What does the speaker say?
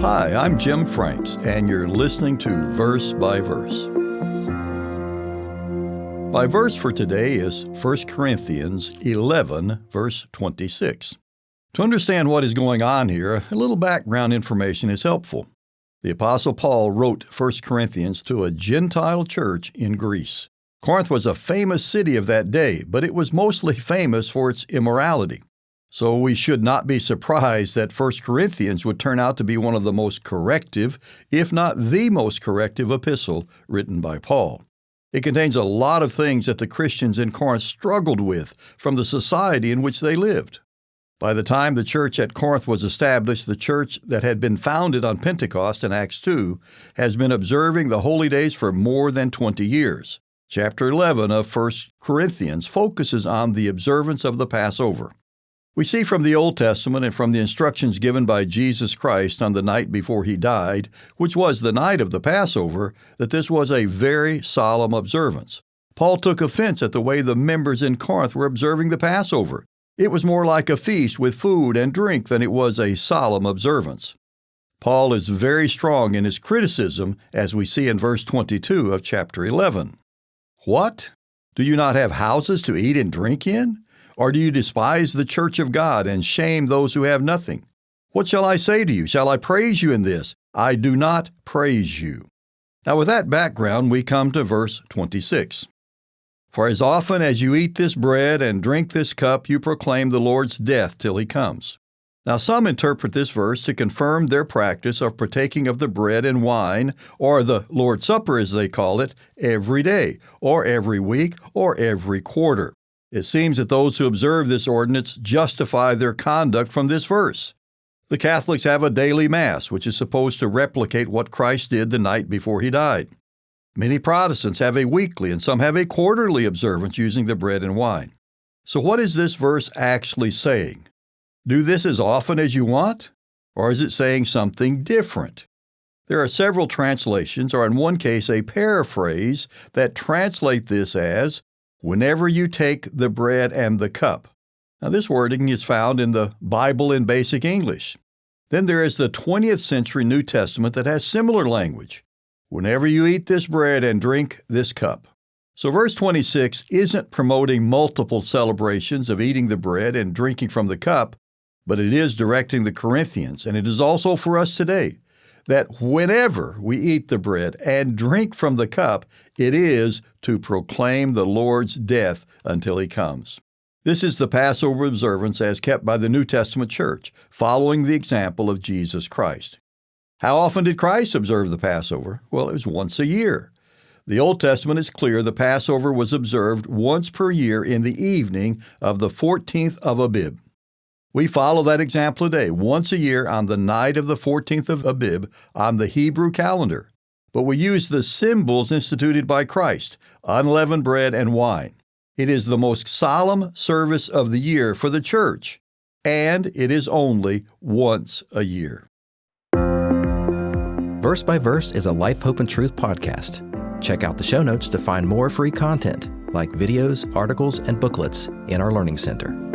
Hi, I'm Jim Franks, and you're listening to Verse by Verse. My verse for today is 1 Corinthians 11, verse 26. To understand what is going on here, a little background information is helpful. The Apostle Paul wrote 1 Corinthians to a Gentile church in Greece. Corinth was a famous city of that day, but it was mostly famous for its immorality. So we should not be surprised that 1 Corinthians would turn out to be one of the most corrective, if not the most corrective epistle written by Paul. It contains a lot of things that the Christians in Corinth struggled with from the society in which they lived. By the time the church at Corinth was established, the church that had been founded on Pentecost in Acts 2 has been observing the holy days for more than 20 years. Chapter 11 of 1 Corinthians focuses on the observance of the Passover. We see from the Old Testament and from the instructions given by Jesus Christ on the night before he died, which was the night of the Passover, that this was a very solemn observance. Paul took offense at the way the members in Corinth were observing the Passover. It was more like a feast with food and drink than it was a solemn observance. Paul is very strong in his criticism, as we see in verse 22 of chapter 11. What? Do you not have houses to eat and drink in? Or do you despise the church of God and shame those who have nothing? What shall I say to you? Shall I praise you in this? I do not praise you. Now with that background, we come to verse 26. For as often as you eat this bread and drink this cup, you proclaim the Lord's death till he comes. Now some interpret this verse to confirm their practice of partaking of the bread and wine, or the Lord's Supper as they call it, every day, or every week, or every quarter. It seems that those who observe this ordinance justify their conduct from this verse. The Catholics have a daily Mass, which is supposed to replicate what Christ did the night before he died. Many Protestants have a weekly and some have a quarterly observance using the bread and wine. So what is this verse actually saying? Do this as often as you want? Or is it saying something different? There are several translations, or in one case a paraphrase, that translate this as, whenever you take the bread and the cup. Now this wording is found in the Bible in Basic English. Then there is the 20th century New Testament that has similar language. Whenever you eat this bread and drink this cup. So verse 26 isn't promoting multiple celebrations of eating the bread and drinking from the cup, but it is directing the Corinthians, and it is also for us today, that whenever we eat the bread and drink from the cup, it is to proclaim the Lord's death until he comes. This is the Passover observance as kept by the New Testament church, following the example of Jesus Christ. How often did Christ observe the Passover? Well, it was once a year. The Old Testament is clear the Passover was observed once per year in the evening of the 14th of Abib. We follow that example today, once a year on the night of the 14th of Abib on the Hebrew calendar. But we use the symbols instituted by Christ, unleavened bread and wine. It is the most solemn service of the year for the church, and it is only once a year. Verse by Verse is a Life, Hope, and Truth podcast. Check out the show notes to find more free content, like videos, articles, and booklets in our Learning Center.